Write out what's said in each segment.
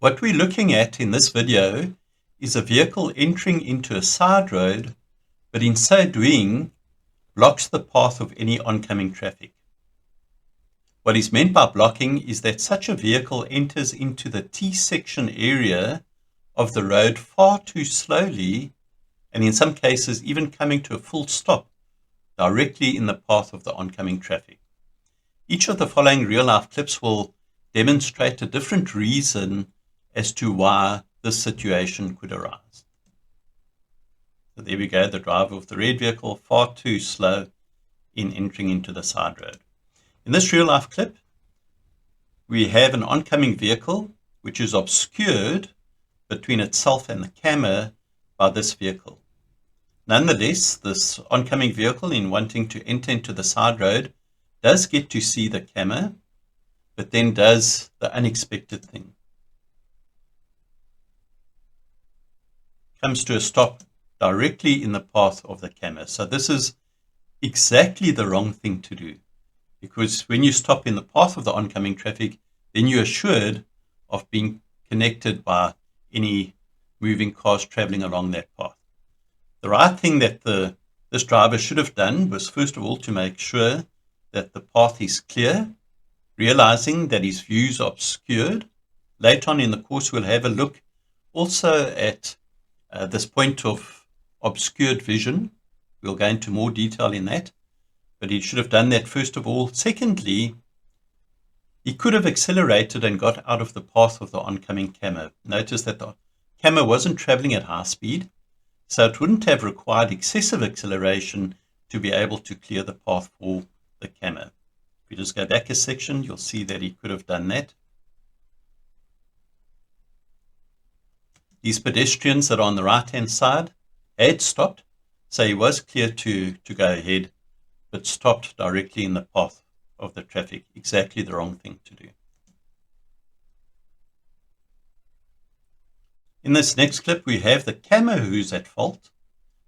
What we're looking at in this video is a vehicle entering into a side road, but in so doing, blocks the path of any oncoming traffic. What is meant by blocking is that such a vehicle enters into the T-section area of the road far too slowly, and in some cases even coming to a full stop directly in the path of the oncoming traffic. Each of the following real-life clips will demonstrate a different reason as to why this situation could arise. So there we go, the driver of the red vehicle far too slow in entering into the side road. In this real-life clip, we have an oncoming vehicle which is obscured between itself and the camera by this vehicle. Nonetheless, this oncoming vehicle, in wanting to enter into the side road, does get to see the camera, but then does the unexpected thing. Comes to a stop directly in the path of the camera. So this is exactly the wrong thing to do, because when you stop in the path of the oncoming traffic, then you're assured of being connected by any moving cars traveling along that path. The right thing that this driver should have done was, first of all, to make sure that the path is clear, realizing that his views are obscured. Later on in the course, we'll have a look also at this point of obscured vision. We'll go into more detail in that, but he should have done that first of all. Secondly, he could have accelerated and got out of the path of the oncoming camera. Notice that the camera wasn't traveling at high speed, so it wouldn't have required excessive acceleration to be able to clear the path for the camera. If you just go back a section, you'll see that he could have done that. These pedestrians that are on the right-hand side had stopped, so he was clear to go ahead, but stopped directly in the path of the traffic. Exactly the wrong thing to do. In this next clip, we have the camera who's at fault.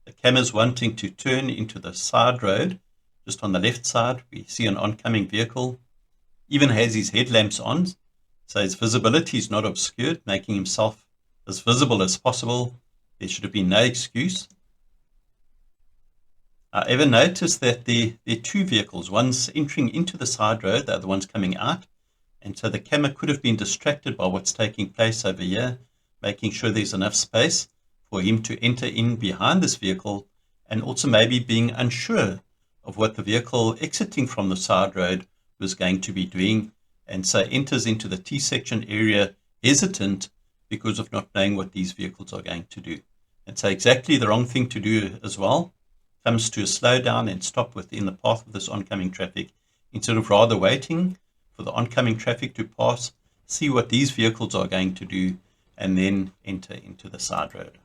The camera's wanting to turn into the side road. Just on the left side, we see an oncoming vehicle, even has his headlamps on, so his visibility is not obscured, making himself as visible as possible. There should have been no excuse. However, notice that there are two vehicles. One's entering into the side road, the other one's coming out. And so the camera could have been distracted by what's taking place over here, making sure there's enough space for him to enter in behind this vehicle, and also maybe being unsure of what the vehicle exiting from the side road was going to be doing, and so enters into the T-section area hesitant because of not knowing what these vehicles are going to do. And so exactly the wrong thing to do as well. Comes to a slow down and stop within the path of this oncoming traffic, instead of rather waiting for the oncoming traffic to pass, see what these vehicles are going to do, and then enter into the side road.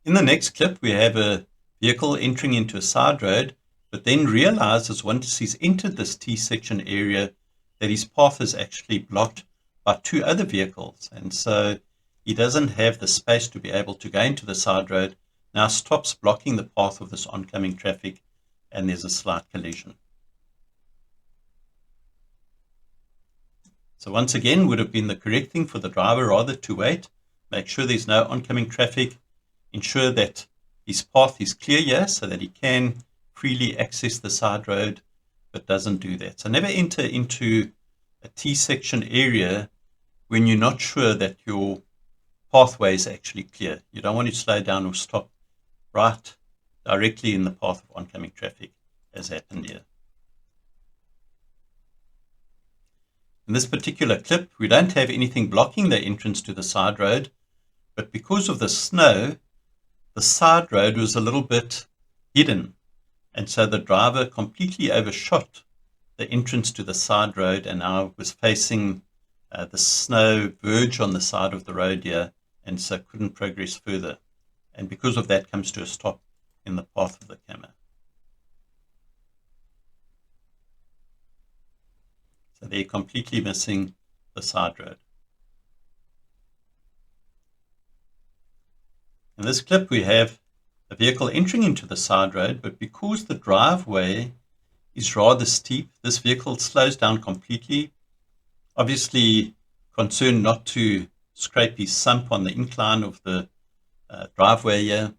In the next clip, we have a vehicle entering into a side road, but then realizes once he's entered this T-section area that his path is actually blocked by two other vehicles. And so he doesn't have the space to be able to go into the side road, now stops blocking the path of this oncoming traffic, and there's a slight collision. So once again, would have been the correct thing for the driver rather to wait, make sure there's no oncoming traffic, ensure that his path is clear here so that he can freely access the side road, but doesn't do that. So never enter into a T-section area when you're not sure that your pathway is actually clear. You don't want to slow down or stop right directly in the path of oncoming traffic, as happened here. In this particular clip, we don't have anything blocking the entrance to the side road, but because of the snow, the side road was a little bit hidden, and so the driver completely overshot the entrance to the side road and now was facing the snow verge on the side of the road here, and so couldn't progress further, and because of that comes to a stop in the path of the camera. So they're completely missing the side road. In this clip, we have a vehicle entering into the side road, but because the driveway is rather steep, this vehicle slows down completely, obviously concerned not to scrape his sump on the incline of the driveway here,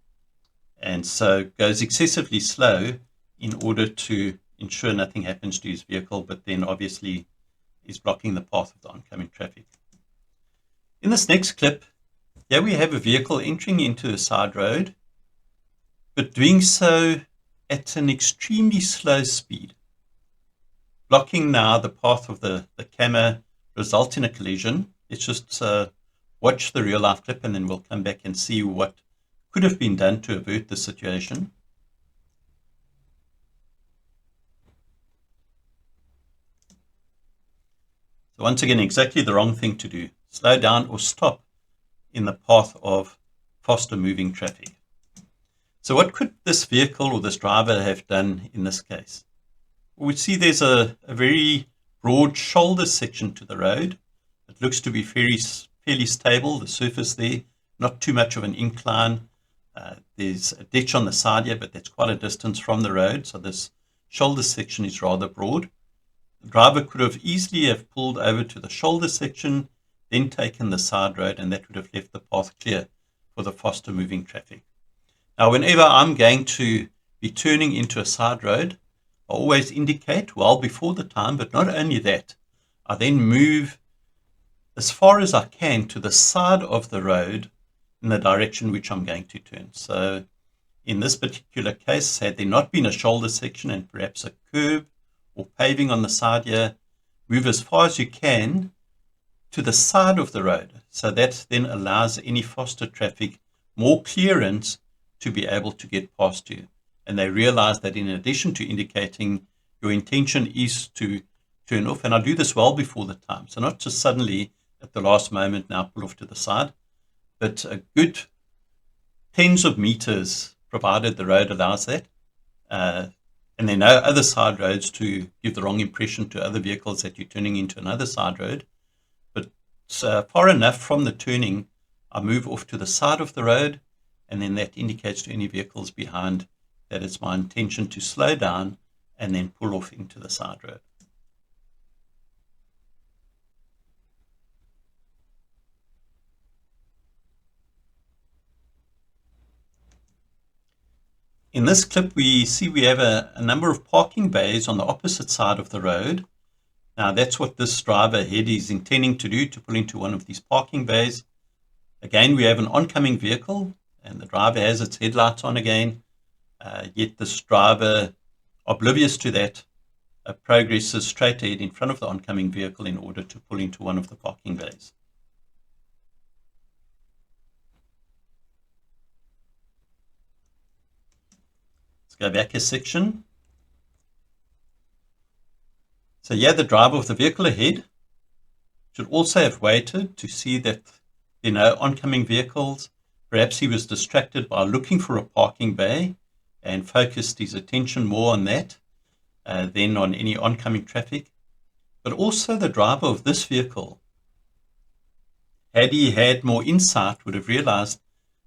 and so goes excessively slow in order to ensure nothing happens to his vehicle, but then obviously is blocking the path of the oncoming traffic. In this next clip, here we have a vehicle entering into a side road, but doing so at an extremely slow speed. Blocking now the path of the camera, result in a collision. Let's just watch the real life clip and then we'll come back and see what could have been done to avert the situation. So once again, exactly the wrong thing to do. Slow down or stop in the path of faster moving traffic. So what could this vehicle or this driver have done in this case? We see there's a very broad shoulder section to the road. It looks to be fairly stable, the surface there, not too much of an incline. There's a ditch on the side here, but that's quite a distance from the road, so this shoulder section is rather broad. The driver could have easily have pulled over to the shoulder section, then taken the side road, and that would have left the path clear for the faster moving traffic. Now, whenever I'm going to be turning into a side road, I always indicate well before the time, but not only that, I then move as far as I can to the side of the road in the direction which I'm going to turn. So in this particular case, had there not been a shoulder section and perhaps a curb or paving on the side here, move as far as you can to the side of the road. So that then allows any faster traffic more clearance to be able to get past you. And they realize that in addition to indicating your intention is to turn off, and I do this well before the time, so not just suddenly at the last moment now pull off to the side, but a good tens of meters, provided the road allows that. And there are no other side roads to give the wrong impression to other vehicles that you're turning into another side road. But far enough from the turning, I move off to the side of the road, and then that indicates to any vehicles behind that it's my intention to slow down and then pull off into the side road. In this clip, we see we have a number of parking bays on the opposite side of the road. Now, that's what this driver ahead is intending to do, to pull into one of these parking bays. Again, we have an oncoming vehicle, and the driver has its headlights on again. Yet this driver, oblivious to that, progresses straight ahead in front of the oncoming vehicle in order to pull into one of the parking bays. Let's go back a section. So yeah, the driver of the vehicle ahead should also have waited to see that there are no oncoming vehicles. Perhaps he was distracted by looking for a parking bay and focused his attention more on that than on any oncoming traffic. But also the driver of this vehicle, had he had more insight, would have realized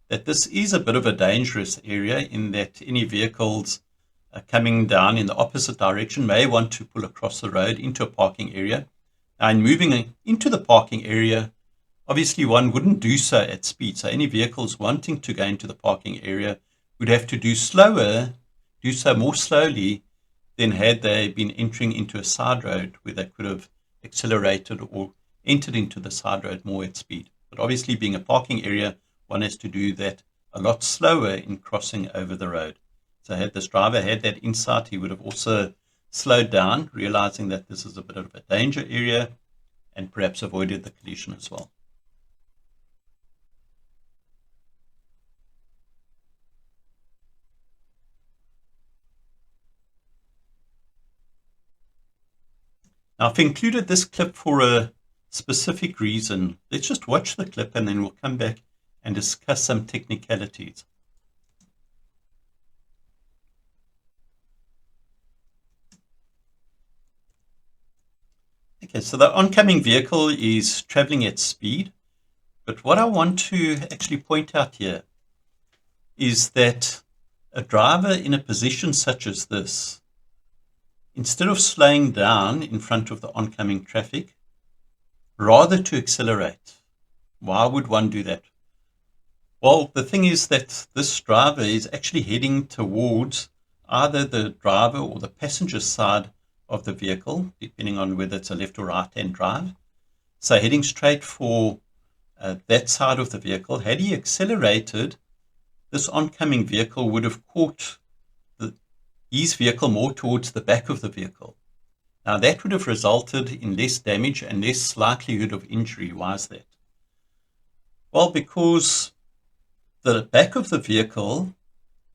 that this is a bit of a dangerous area in that any vehicles coming down in the opposite direction may want to pull across the road into a parking area. And moving into the parking area, obviously one wouldn't do so at speed. So any vehicles wanting to go into the parking area would have to do so more slowly than had they been entering into a side road where they could have accelerated or entered into the side road more at speed. But obviously being a parking area, one has to do that a lot slower in crossing over the road. So had this driver had that insight, he would have also slowed down, realizing that this is a bit of a danger area, and perhaps avoided the collision as well. Now, I've included this clip for a specific reason. Let's just watch the clip and then we'll come back and discuss some technicalities. Okay, so the oncoming vehicle is traveling at speed, but what I want to actually point out here is that A driver in a position such as this, instead of slowing down in front of the oncoming traffic, rather to accelerate. Why would one do that? Well, the thing is that this driver is actually heading towards either the driver or the passenger side of the vehicle, depending on whether it's a left or right-hand drive. So heading straight for that side of the vehicle. Had he accelerated, this oncoming vehicle would have caught his vehicle more towards the back of the vehicle. Now that would have resulted in less damage and less likelihood of injury. Why is that? Well, because the back of the vehicle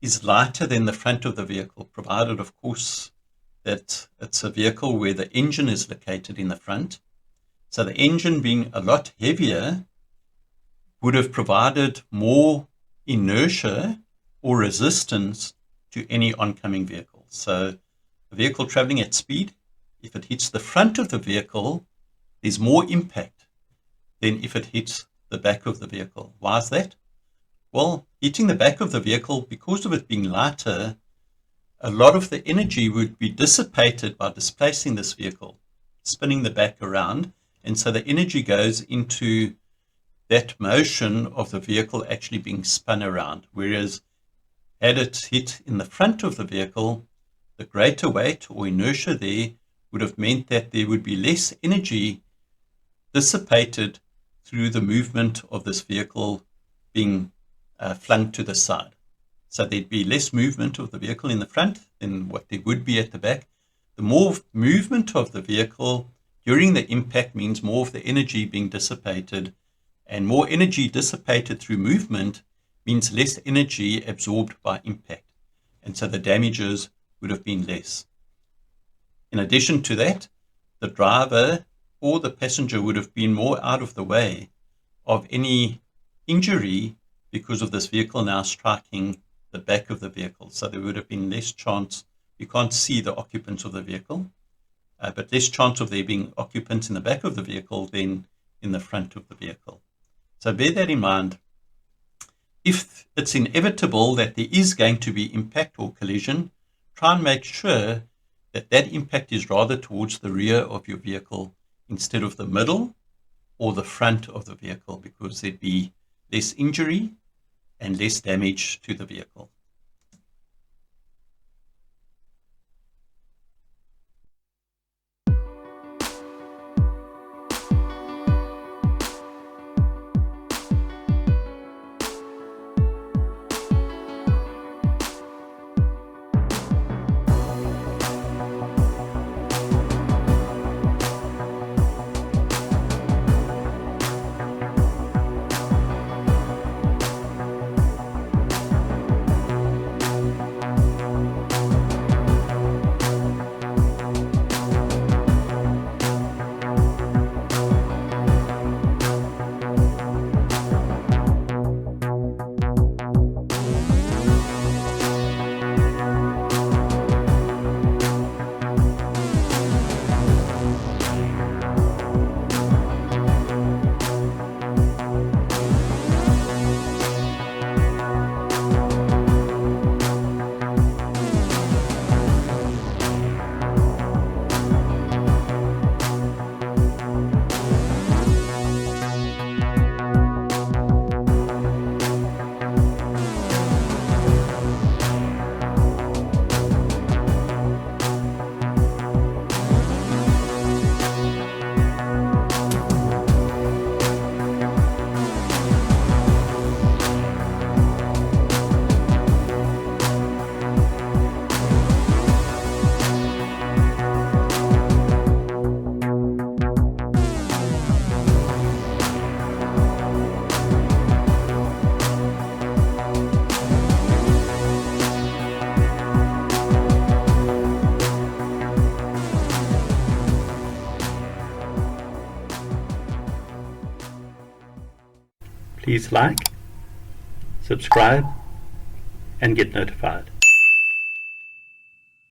is lighter than the front of the vehicle, provided, of course, that it's a vehicle where the engine is located in the front. So the engine being a lot heavier would have provided more inertia or resistance to any oncoming vehicle. So a vehicle traveling at speed, if it hits the front of the vehicle, there's more impact than if it hits the back of the vehicle. Why is that? Well, hitting the back of the vehicle, because of it being lighter, a lot of the energy would be dissipated by displacing this vehicle, spinning the back around. And so the energy goes into that motion of the vehicle actually being spun around. Whereas had it hit in the front of the vehicle, the greater weight or inertia there would have meant that there would be less energy dissipated through the movement of this vehicle being flung to the side. So there'd be less movement of the vehicle in the front than what there would be at the back. The more movement of the vehicle during the impact means more of the energy being dissipated, and more energy dissipated through movement means less energy absorbed by impact. And so the damages would have been less. In addition to that, the driver or the passenger would have been more out of the way of any injury because of this vehicle now striking the back of the vehicle. So there would have been less chance, you can't see the occupants of the vehicle, but less chance of there being occupants in the back of the vehicle than in the front of the vehicle. So bear that in mind. If it's inevitable that there is going to be impact or collision, try and make sure that that impact is rather towards the rear of your vehicle instead of the middle or the front of the vehicle, because there'd be less injury and less damage to the vehicle. Please like, subscribe, and get notified.